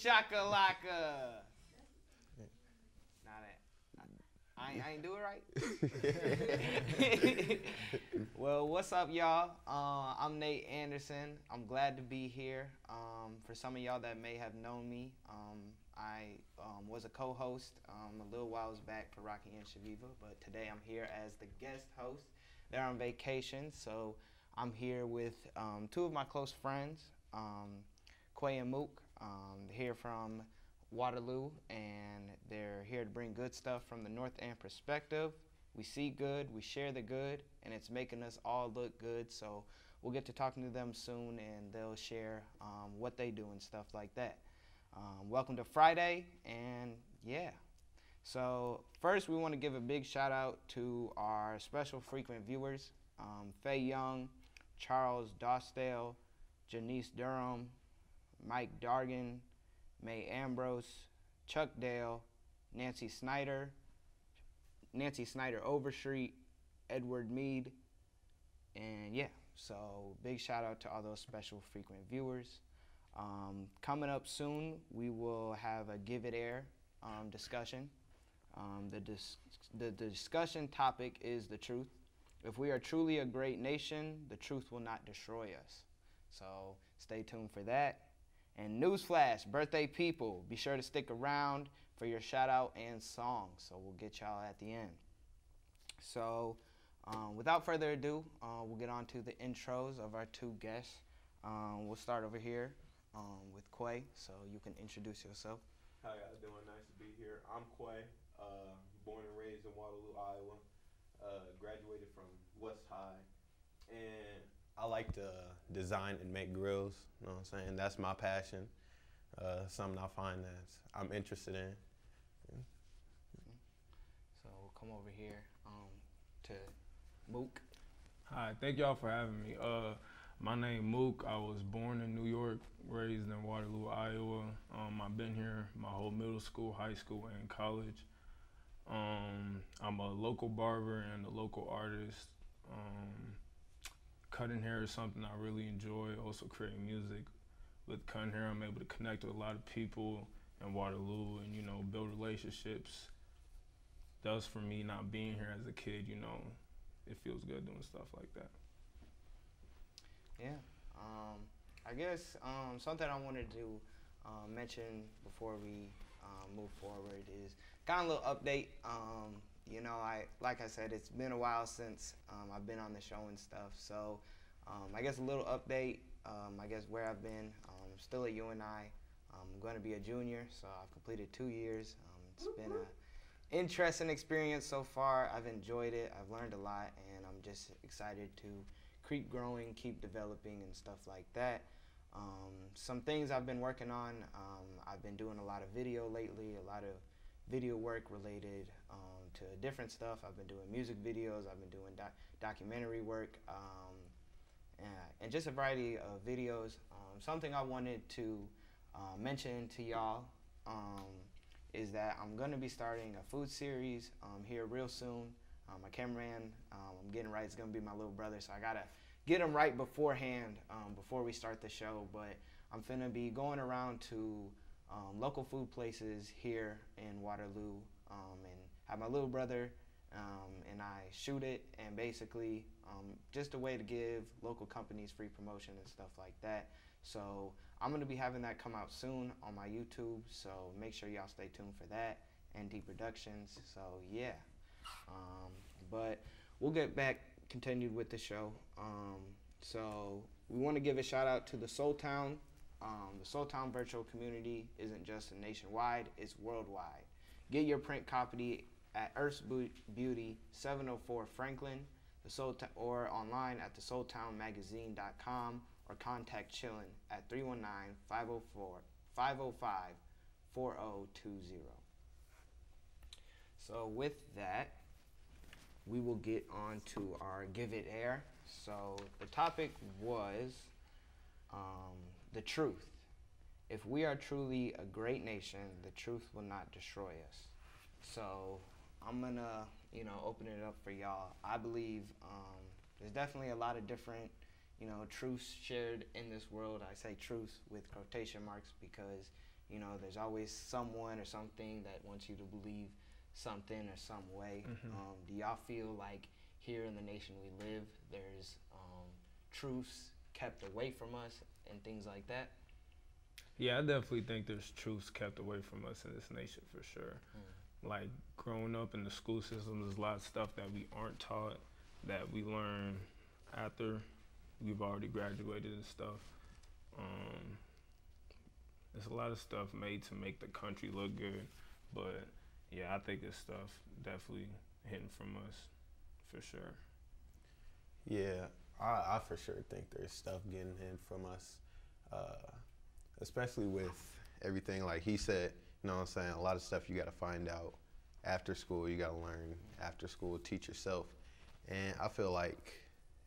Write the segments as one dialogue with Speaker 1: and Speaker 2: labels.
Speaker 1: shakalaka. Now that I ain't do it right. Well, what's up, y'all? I'm Nate Anderson. I'm glad to be here. For some of y'all that may have known me, I was a co-host a little whiles back for Rocki and Chaveevah, but today I'm here as the guest host. They're on vacation, so I'm here with two of my close friends, Quay and Mook. They're here from Waterloo, and they're here to bring good stuff from the North End perspective. We see good, we share the good, and it's making us all look good. So we'll get to talking to them soon, and they'll share what they do and stuff like that. Welcome to Friday, and yeah. So first, we want to give a big shout out to our special frequent viewers, Faye Young, Charles Dostale, Janice Durham, Mike Dargan, May Ambrose, Chuck Dale, Nancy Snyder Overstreet, Edward Mead, and yeah, so big shout out to all those special frequent viewers. Coming up soon, we will have a Give It Air discussion. The discussion topic is the truth. If we are truly a great nation, the truth will not destroy us. So stay tuned for that. And newsflash, birthday people, be sure to stick around for your shout out and song. So we'll get y'all at the end. So without further ado, we'll get on to the intros of our two guests. We'll start over here with Quay, so you can introduce yourself.
Speaker 2: How y'all doing? Nice to be here. I'm Quay, born and raised in Waterloo, Iowa. Graduated from West High, and I like to design and make grills. You know what I'm saying? That's my passion. Something I find that I'm interested in.
Speaker 1: So we'll come over here to Mook.
Speaker 3: Hi, thank y'all for having me. My name Mook. I was born in New York, raised in Waterloo, Iowa. I've been here my whole middle school, high school, and college. I'm a local barber and a local artist. Cutting hair is something I really enjoy. Also creating music. With cutting hair, I'm able to connect with a lot of people in Waterloo and, build relationships. Thus, for me, not being here as a kid, it feels good doing stuff like that.
Speaker 1: Yeah. I guess something I wanted to mention before we move forward is kind of a little update. Like I said, it's been a while since I've been on the show and stuff. So I guess a little update. I guess where I've been. Still at UNI. I'm going to be a junior, so I've completed 2 years. It's been an interesting experience so far. I've enjoyed it. I've learned a lot, and I'm just excited to keep growing, keep developing, and stuff like that. Some things I've been working on. I've been doing a lot of video lately, a lot of video work related to different stuff. I've been doing music videos. I've been doing documentary work, and just a variety of videos. Something I wanted to mention to y'all is that I'm going to be starting a food series here real soon. My cameraman, I'm getting right, it's going to be my little brother, so I got to get him right beforehand before we start the show. But I'm finna be going around to local food places here in Waterloo and have my little brother and I shoot it, and basically just a way to give local companies free promotion and stuff like that. So I'm going to be having that come out soon on my YouTube, so make sure y'all stay tuned for that, and D Productions. So yeah, but we'll get back continued with the show. So we want to give a shout out to the Soul Town. The Soul Town virtual community isn't just nationwide, it's worldwide. Get your print copy at Earth's Beauty 704 Franklin, or online at thesoultownmagazine.com, or contact Chillin at 319-505-4020. So with that, we will get on to our Give It Air. So the topic was the truth. If we are truly a great nation, the truth will not destroy us. So I'm gonna, open it up for y'all. I believe there's definitely a lot of different, truths shared in this world. I say truths with quotation marks because, You know, there's always someone or something that wants you to believe something or some way. Do y'all feel like here in the nation we live, there's truths kept away from us and things like that?
Speaker 3: Yeah, I definitely think there's truths kept away from us in this nation for sure. Like growing up in the school system, there's a lot of stuff that we aren't taught, that we learn after we've already graduated and stuff. There's a lot of stuff made to make the country look good, but yeah, I think this stuff definitely hidden from us, for sure.
Speaker 2: Yeah, I for sure think there's stuff getting hidden from us, especially with everything like he said. You know what I'm saying? A lot of stuff you got to find out after school. You got to learn after school, teach yourself, and I feel like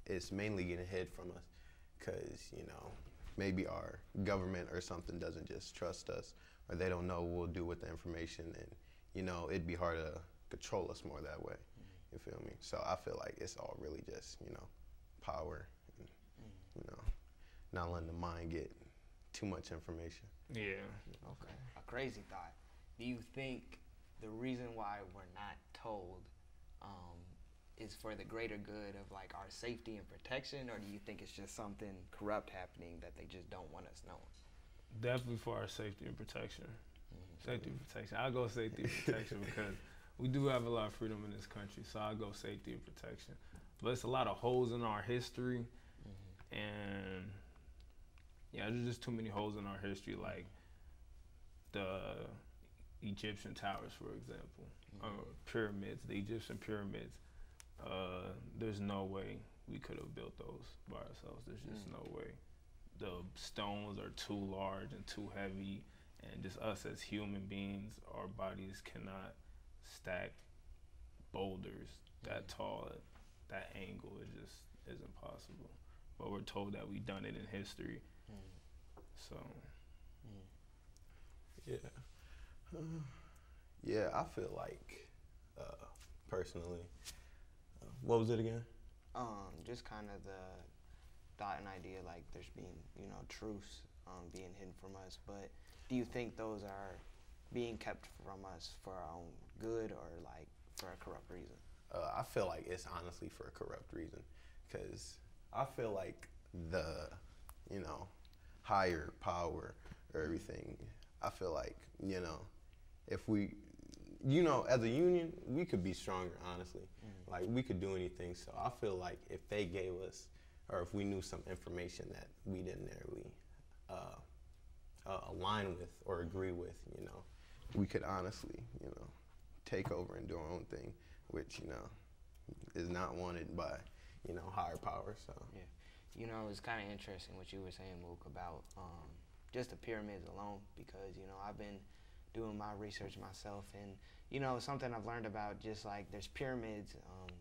Speaker 2: it's mainly getting hid from us because, you know, maybe our government or something doesn't just trust us, or they don't know what we'll do with the information, and, you know, it'd be hard to control us more that way. You feel me? So I feel like it's all really just, you know, power, and, you know, not letting the mind get too much information.
Speaker 3: Yeah.
Speaker 1: Okay. A crazy thought. Do you think the reason why we're not told is for the greater good of like our safety and protection, or do you think it's just something corrupt happening that they just don't want us knowing?
Speaker 3: Definitely for our safety and protection. Safety and protection. I'll go safety and protection because we do have a lot of freedom in this country, so I'll go safety and protection. But it's a lot of holes in our history, and yeah, there's just too many holes in our history, like the Egyptian towers, for example, pyramids, the Egyptian pyramids. There's no way we could have built those by ourselves. There's just no way. The stones are too large and too heavy, and just us as human beings, our bodies cannot stack boulders that tall at that angle. It just isn't possible. But we're told that we've done it in history. So
Speaker 2: yeah, I feel like personally, what was it again?
Speaker 1: Just kind of the thought and idea like there's being, you know, truths being hidden from us, but do you think those are being kept from us for our own good or like for a corrupt reason?
Speaker 2: I feel like it's honestly for a corrupt reason, because I feel like the, you know, higher power or everything, I feel like, you know, if we, you know, as a union, we could be stronger, honestly. Like, we could do anything. So I feel like if they gave us, or if we knew some information that we didn't really align with or agree with, you know, we could honestly, you know, take over and do our own thing, which, you know, is not wanted by, you know, higher power. So
Speaker 1: yeah, you know, it's kind of interesting what you were saying, Mook, about just the pyramids alone, because, you know, I've been doing my research myself, and, you know, something I've learned about, just like there's pyramids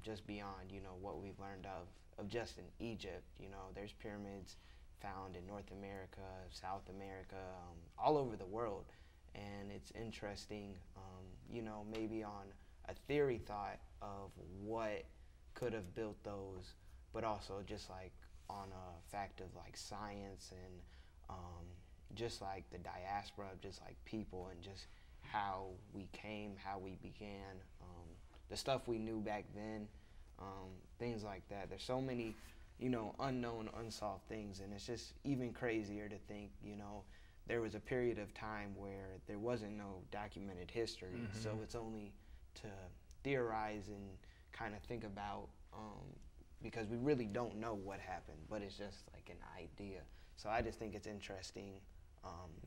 Speaker 1: just beyond, you know, what we've learned of just in Egypt. You know, there's pyramids found in North America, South America, all over the world. And it's interesting, you know, maybe on a theory thought of what could have built those, but also just like on a fact of like science and just like the diaspora of just like people and just how we came, how we began, the stuff we knew back then, things like that. There's so many, you know, unknown, unsolved things, and it's just even crazier to think, you know, there was a period of time where there wasn't no documented history, so it's only to theorize and kind of think about, because we really don't know what happened, but it's just like an idea. So I just think it's interesting,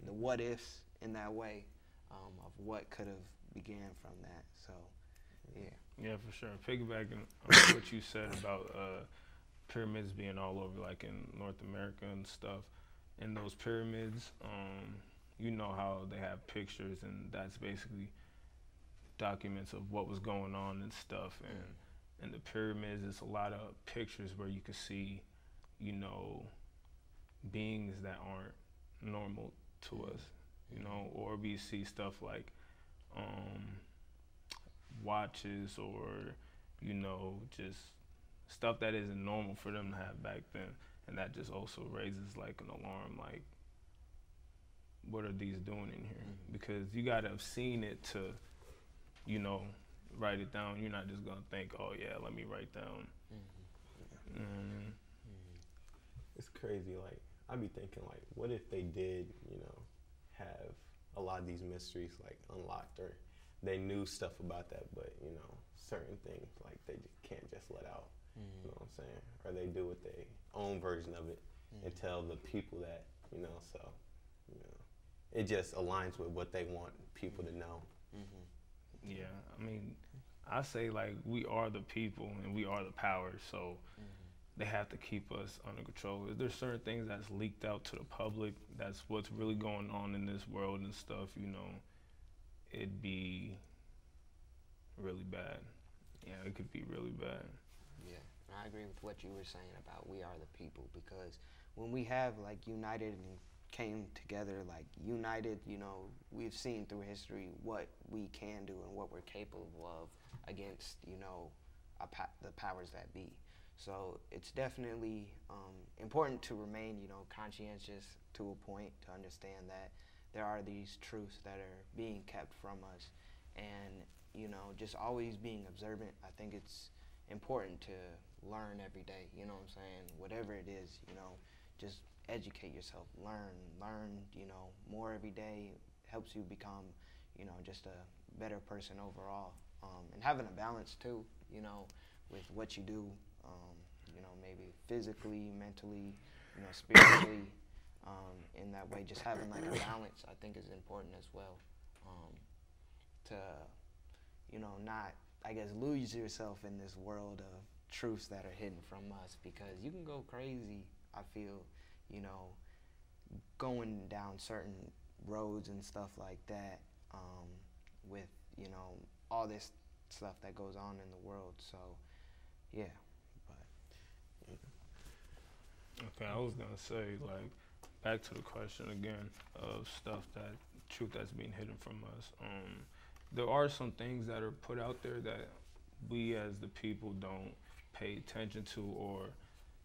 Speaker 1: the what ifs in that way, of what could have began from that. So yeah.
Speaker 3: Yeah, for sure. Piggybacking on what you said about pyramids being all over, like in North America and stuff, in those pyramids, you know how they have pictures, and that's basically documents of what was going on and stuff. And in the pyramids, it's a lot of pictures where you can see, you know, beings that aren't normal to us, you know, or we see stuff like watches, or, you know, just stuff that isn't normal for them to have back then. And that just also raises like an alarm, like, what are these doing in here? Because you gotta have seen it to, you know, write it down. You're not just gonna think, oh yeah, let me write down.
Speaker 2: It's crazy. Like, I be thinking, like, what if they did, you know, have a lot of these mysteries like unlocked, or they knew stuff about that, but you know, certain things like they can't just let out. You know what I'm saying? Or they do with their own version of it and tell the people that, you know, so, you know, it just aligns with what they want people to know.
Speaker 3: Yeah, I mean, I say like we are the people and we are the power, so they have to keep us under control. If there's certain things that's leaked out to the public, that's what's really going on in this world and stuff, you know, it'd be really bad. Yeah, it could be really bad.
Speaker 1: Yeah, I agree with what you were saying about we are the people, because when we have like united and came together, like united, you know, we've seen through history what we can do and what we're capable of against, you know, the powers that be. So it's definitely important to remain, you know, conscientious to a point, to understand that there are these truths that are being kept from us, and, you know, just always being observant. I think it's important to learn every day, you know what I'm saying? Whatever it is, you know, just educate yourself, learn, you know, more every day helps you become, you know, just a better person overall. And having a balance too, you know, with what you do, you know, maybe physically, mentally, you know, spiritually, in that way, just having like a balance, I think, is important as well, to, you know, not, I guess, lose yourself in this world of truths that are hidden from us, because you can go crazy, I feel, you know, going down certain roads and stuff like that, with, you know, all this stuff that goes on in the world. So, yeah.
Speaker 3: Okay, I was gonna say, like, back to the question again of stuff truth that's being hidden from us. There are some things that are put out there that we as the people don't pay attention to, or,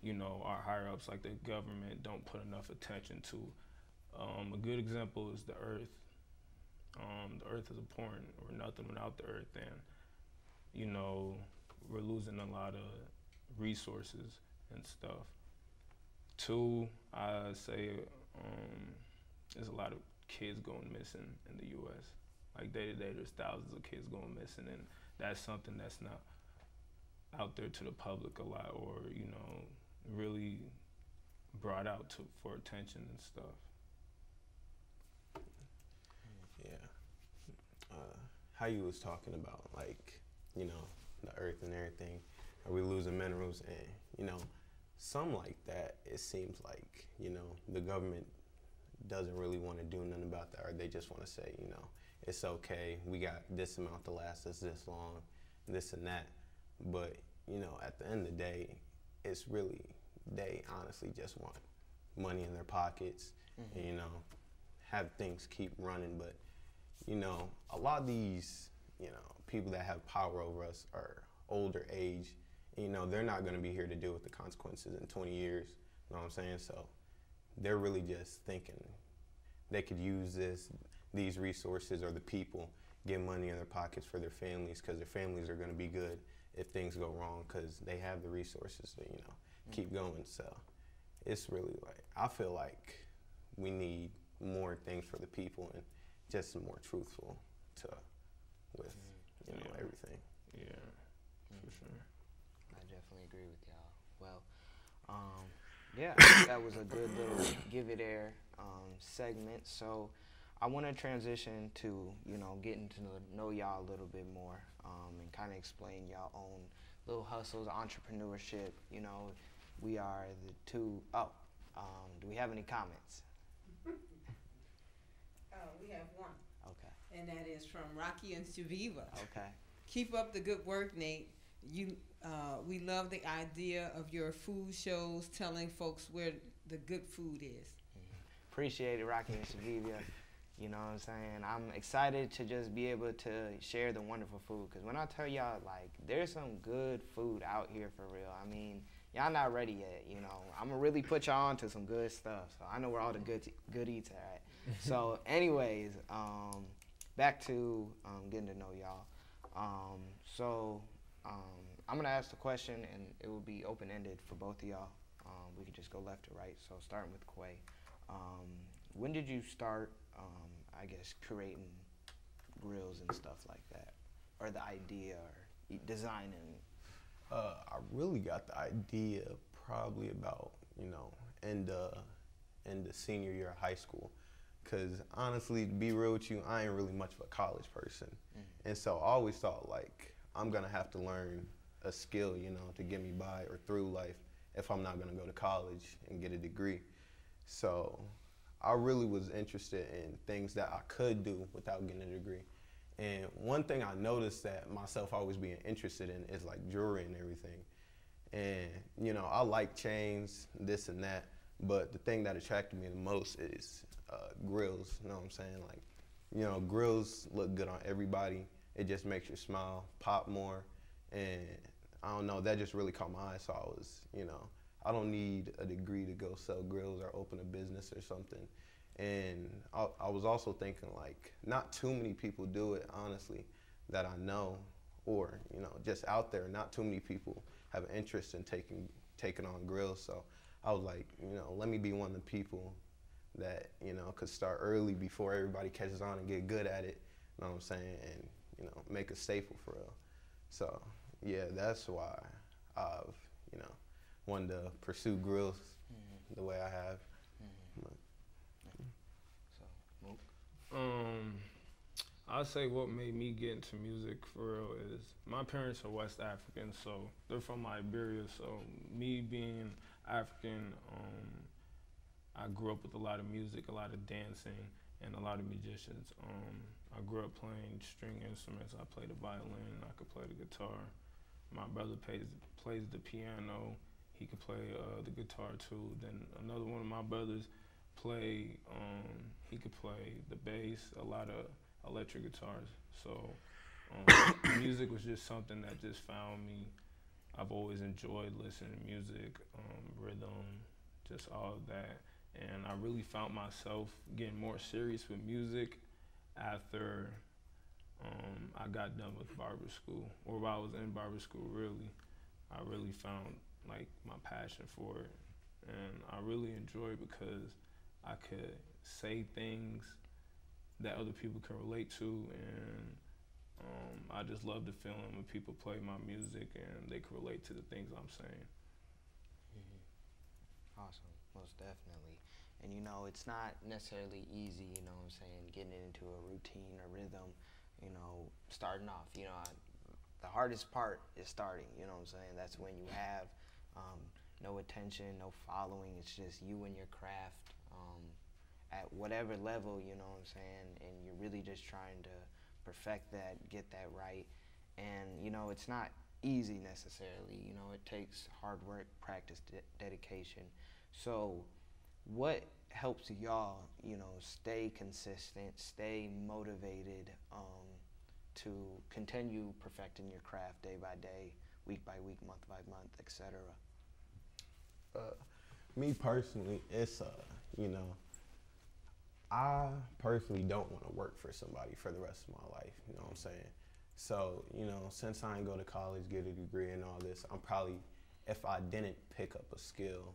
Speaker 3: you know, our higher ups like the government don't put enough attention to. A good example is the earth. The earth is important. We're nothing without the earth, and, you know, we're losing a lot of resources and stuff. Two, I say there's a lot of kids going missing in the U.S. Like day to day, there's thousands of kids going missing, and that's something that's not out there to the public a lot, or, you know, really brought out for attention and stuff.
Speaker 2: Yeah. How you was talking about, like, you know, the earth and everything, are we losing minerals? And, you know, some like that, it seems like, you know, the government doesn't really want to do nothing about that, or they just want to say, you know, it's okay, we got this amount to last us this long, this and that. But, you know, at the end of the day, it's really, they honestly just want money in their pockets, and, you know, have things keep running. But, you know, a lot of these, you know, people that have power over us are older age. You know, they're not going to be here to deal with the consequences in 20 years, you know what I'm saying? So they're really just thinking they could use these resources, or the people, get money in their pockets for their families, because their families are going to be good if things go wrong, because they have the resources to, you know, keep going. So it's really like, I feel like we need more things for the people, and just more truthful with, you know, everything.
Speaker 3: Yeah, for sure.
Speaker 1: I definitely agree with y'all. Well, yeah, I think that was a good little Give It Air segment. So I want to transition to, you know, getting to know y'all a little bit more, and kind of explain y'all own little hustles, entrepreneurship. You know, we are the two. Do we have any comments?
Speaker 4: We have one.
Speaker 1: Okay.
Speaker 4: And that is from Rocki and Chaveevah.
Speaker 1: Okay.
Speaker 4: Keep up the good work, Nate. We love the idea of your food shows, telling folks where the good food is.
Speaker 1: Appreciate it, Rocki and Chaveevah. You know what I'm saying? I'm excited to just be able to share the wonderful food, because when I tell y'all, like, there's some good food out here for real. I mean, y'all not ready yet, you know. I'm going to really put y'all on to some good stuff. So I know where all the good eats are at. So, anyways, back to getting to know y'all. I'm gonna ask the question, and it will be open-ended for both of y'all. We could just go left to right. So, starting with Quay, when did you start, I guess, creating grills and stuff like that, or the idea, or designing?
Speaker 2: I really got the idea probably about, in the senior year of high school. Because honestly, to be real with you, I ain't really much of a college person. And so I always thought, like, I'm going to have to learn a skill, to get me by or through life if I'm not going to go to college and get a degree. So I really was interested in things that I could do without getting a degree. And one thing I noticed that myself always being interested in is like jewelry and everything. And, I like chains, this and that, but the thing that attracted me the most is grills, you know what I'm saying? Like, grills look good on everybody. It just makes you smile, pop more, and I don't know, that just really caught my eye. So I was, I don't need a degree to go sell grills or open a business or something. And I was also thinking, like, not too many people do it, honestly, that I know, or, just out there, not too many people have an interest in taking on grills. So I was like, let me be one of the people that, could start early before everybody catches on and get good at it, you know what I'm saying, and, make a staple for real. So, yeah, that's why I've, wanted to pursue grills the way I have.
Speaker 3: I'd say what made me get into music for real is my parents are West African, so they're from Liberia. So me being African, I grew up with a lot of music, a lot of dancing, and a lot of musicians. I grew up playing string instruments. I played the violin, I could play the guitar. My brother plays the piano. He could play the guitar too. Then another one of my brothers he could play the bass, a lot of electric guitars. So music was just something that just found me. I've always enjoyed listening to music, rhythm, just all of that. And I really found myself getting more serious with music after I got done with barber school, or while I was in barber school, really. I really found like my passion for it. And I really enjoy it because I could say things that other people can relate to, and I just love the feeling when people play my music and they can relate to the things I'm saying.
Speaker 1: Awesome, most definitely. And it's not necessarily easy, what I'm saying, getting into a routine or rhythm, starting off, the hardest part is starting, what I'm saying. That's when you have no attention, no following. It's just you and your craft at whatever level, what I'm saying, and you're really just trying to perfect that, get that right. And, it's not easy necessarily, it takes hard work, practice, dedication. So what helps y'all, stay consistent, stay motivated to continue perfecting your craft day by day, week by week, month by month, etc.?
Speaker 2: Me personally, it's, I personally don't want to work for somebody for the rest of my life, you know what I'm saying? So, since I ain't go to college, get a degree and all this, I'm probably, if I didn't pick up a skill,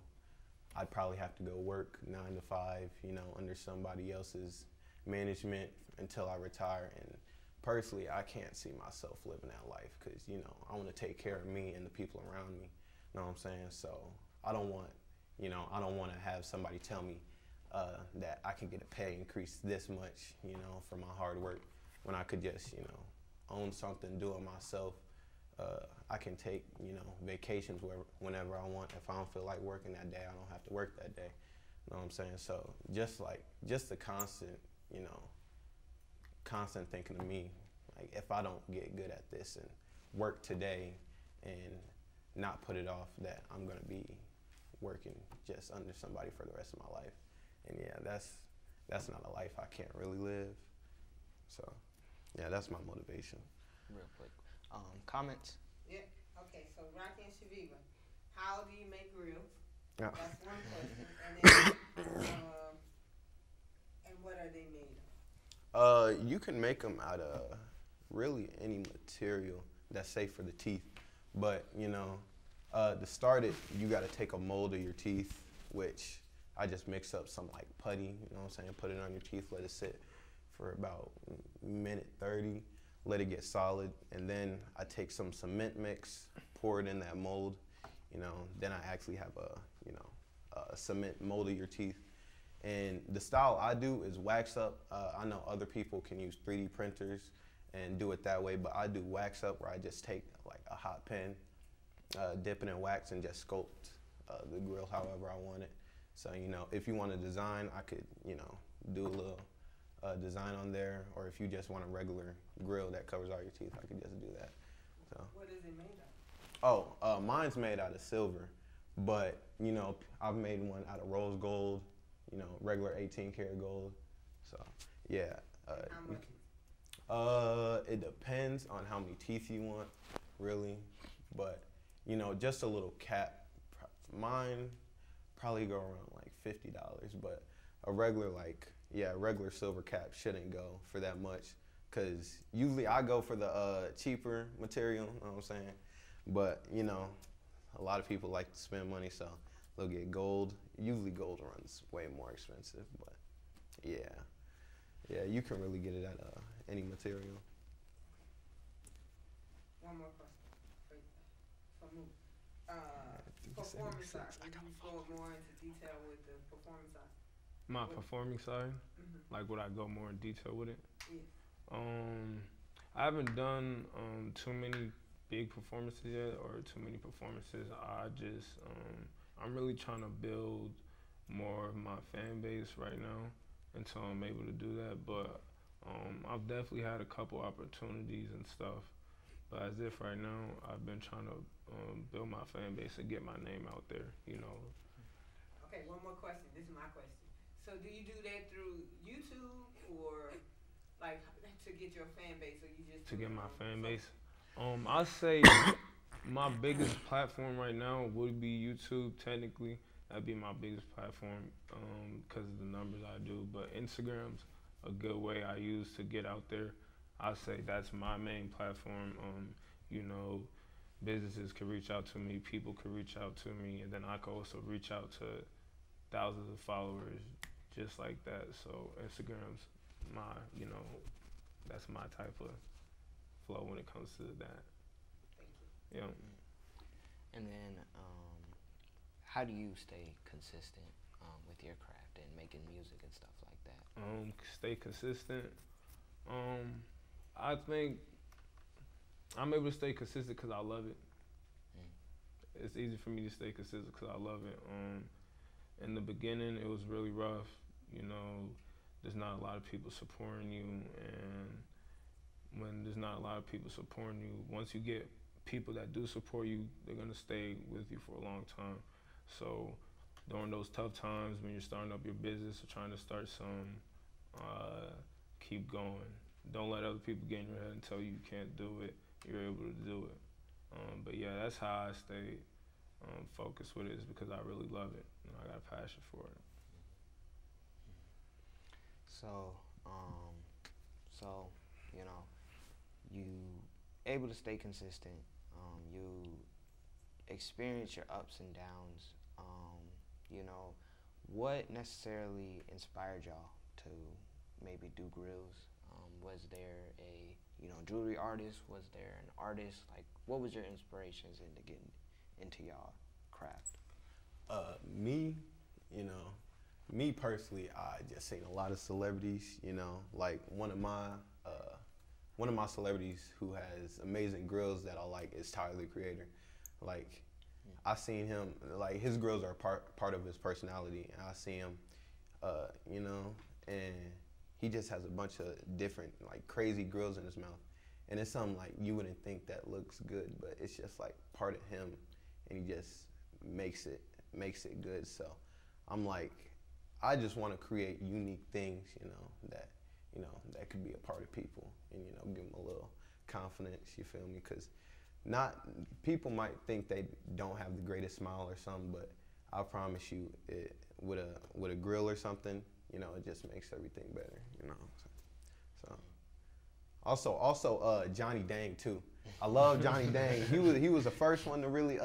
Speaker 2: I'd probably have to go work 9 to 5, under somebody else's management until I retire. And personally, I can't see myself living that life because, I want to take care of me and the people around me, you know what I'm saying? So I don't want, I don't want to have somebody tell me that I can get a pay increase this much, for my hard work, when I could just, own something, do it myself. I can take, vacations whenever I want. If I don't feel like working that day, I don't have to work that day. You know what I'm saying? So just the constant, constant thinking of me, like if I don't get good at this and work today and not put it off, that I'm gonna be working just under somebody for the rest of my life. And yeah, that's not a life I can't really live. So yeah, that's my motivation.
Speaker 1: Real quick, comments?
Speaker 4: Yeah. Okay. So Rocki and Chaveevah, how do you make grills?
Speaker 2: Yeah.
Speaker 4: That's one question. And then, and And what are they made of?
Speaker 2: You can make them out of really any material that's safe for the teeth. But, you know, to start it, you got to take a mold of your teeth, which I just mix up some like putty, you know what I'm saying? Put it on your teeth, let it sit for about minute 30, let it get solid. And then I take some cement mix, pour it in that mold, you know, then I actually have a cement mold of your teeth. And the style I do is wax up. I know other people can use 3D printers and do it that way, but I do wax up where I just take like a hot pen, dip it in wax and just sculpt the grill however I want it. So, you know, if you want to design, I could, you know, do a little design on there, or if you just want a regular grill that covers all your teeth, I could just do that. So.
Speaker 4: What is it made of?
Speaker 2: Oh, mine's made out of silver, but, you know, I've made one out of rose gold, you know, regular 18 karat gold. So, yeah.
Speaker 4: How much?
Speaker 2: It depends on how many teeth you want, really. But, you know, just a little cap. Mine probably go around like $50, but a regular regular silver cap shouldn't go for that much. Cause usually I go for the cheaper material, you know what I'm saying? But, you know, a lot of people like to spend money, so they'll get gold. Usually gold runs way more expensive, but yeah. Yeah, you can really get it at any material.
Speaker 4: One more question for Mook. Performance art. Can you go more into detail with the performance art?
Speaker 3: My performing side,
Speaker 4: Mm-hmm.
Speaker 3: like would I go more in detail with it?
Speaker 4: Yes.
Speaker 3: I haven't done too many big performances yet, or too many performances. I'm really trying to build more of my fan base right now until I'm able to do that. But I've definitely had a couple opportunities and stuff. But as if right now, I've been trying to build my fan base and get my name out there, you know.
Speaker 4: Okay, one more question. This is my question. So do you do that through YouTube or like to get your fan base, or you just
Speaker 3: to get my fan base? I say my biggest platform right now would be YouTube. Technically, that'd be my biggest platform because of the numbers I do. But Instagram's a good way I use to get out there. I say that's my main platform. You know, businesses can reach out to me, people can reach out to me, and then I can also reach out to thousands of followers just like that. So Instagram's my, you know, that's my type of flow when it comes to that.
Speaker 4: Thank you.
Speaker 3: Yeah.
Speaker 1: And then, how do you stay consistent with your craft and making music and stuff like that?
Speaker 3: Stay consistent. I think I'm able to stay consistent because I love it. It's easy for me to stay consistent because I love it. In the beginning, it was really rough. You know, there's not a lot of people supporting you, and when there's not a lot of people supporting you, once you get people that do support you, they're gonna stay with you for a long time. So during those tough times when you're starting up your business or trying to start some, keep going. Don't let other people get in your head and tell you you can't do it. You're able to do it. But yeah, that's how I stay focused with it, is because I really love it and I got a passion for it.
Speaker 1: So, you know, you able to stay consistent. You experience your ups and downs. You know, what necessarily inspired y'all to maybe do grillz? Was there a, you know, jewelry artist? Was there an artist? Like, what was your inspirations into getting into y'all craft?
Speaker 2: Me personally, I just seen a lot of celebrities, you know, like one of my celebrities who has amazing grills that I like is Tyler, the Creator. Like, I seen him, like his grills are part of his personality, and I see him, you know, and he just has a bunch of different, like, crazy grills in his mouth. And it's something, like, you wouldn't think that looks good, but it's just, like, part of him, and he just makes it good. So I'm like, I just want to create unique things, you know, that could be a part of people and, you know, give them a little confidence, you feel me? Because people might think they don't have the greatest smile or something, but I promise you, with a grill or something, you know, it just makes everything better, you know. So also Johnny Dang too. I love Johnny Dang. He was the first one to really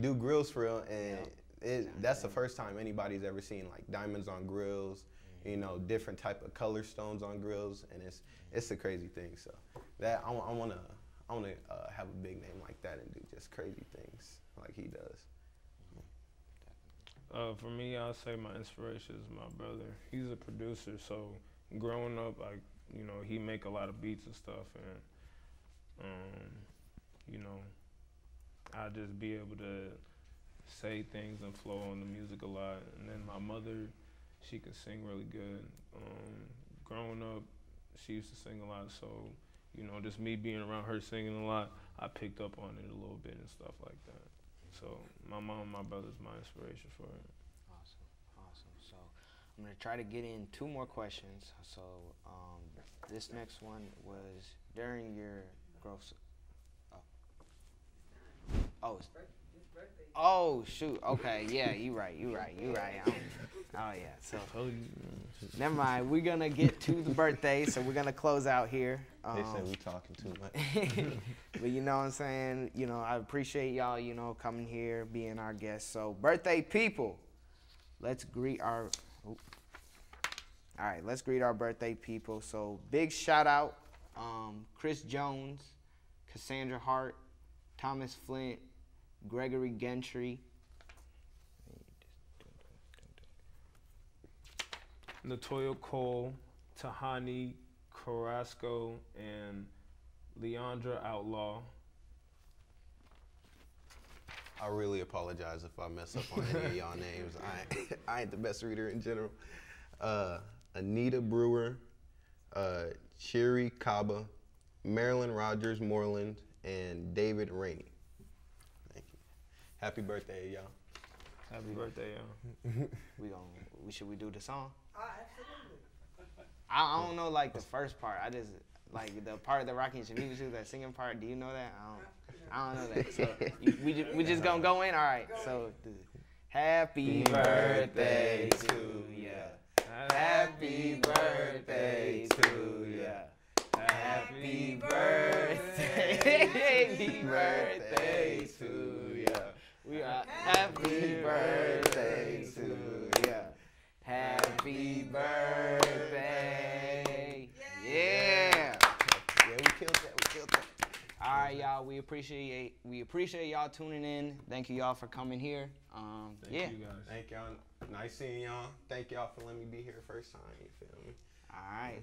Speaker 2: do grills for real, and that's the first time anybody's ever seen like diamonds on grills, you know, different type of color stones on grills, and it's a crazy thing. So that I wanna have a big name like that and do just crazy things like he does.
Speaker 3: For me, I'll say my inspiration is my brother. He's a producer, so growing up, you know, he make a lot of beats and stuff, and you know, I just be able to say things and flow on the music a lot. And then my mother, she can sing really good. Growing up, she used to sing a lot, so you know, just me being around her singing a lot, I picked up on it a little bit and stuff like that. So my mom and my brother's my inspiration for it.
Speaker 1: Awesome. So I'm gonna try to get in 2 more questions. So this next one was during your growth. Oh shoot. Okay. Yeah. You right. Oh yeah. So never mind. We're gonna get to the birthday. So we're gonna close out here.
Speaker 2: They said we talking too much.
Speaker 1: But you know what I'm saying? You know, I appreciate y'all, you know, coming here, being our guests. So birthday people, let's greet our, let's greet our birthday people. So big shout out, Chris Jones, Cassandra Hart, Thomas Flint, Gregory Gentry.
Speaker 3: Natoya Cole, Tahani Carrasco, and Leandra Outlaw.
Speaker 2: I really apologize if I mess up on any of y'all names. I ain't the best reader in general. Anita Brewer, Chiri Kaba, Marilyn Rogers Moreland, and David Rainey. Thank you. Happy birthday, y'all.
Speaker 3: Happy birthday, y'all.
Speaker 1: Should we do the song?
Speaker 4: Absolutely.
Speaker 1: I don't know like the first part. I just like the part of the Rocki and Chaveevah do, that singing part. Do you know that? I don't know that. So we just gonna go in. All right. So happy birthday to ya. Happy birthday to ya. Happy birthday. Happy birthday to ya. We are happy birthday to ya. Happy birthday. Yeah.
Speaker 2: Yeah, we killed that.
Speaker 1: All right, y'all. We appreciate y'all tuning in. Thank you, y'all, for coming here.
Speaker 3: Thank you guys.
Speaker 2: Thank y'all. Nice seeing y'all. Thank y'all for letting me be here first time. You feel me?
Speaker 1: All right.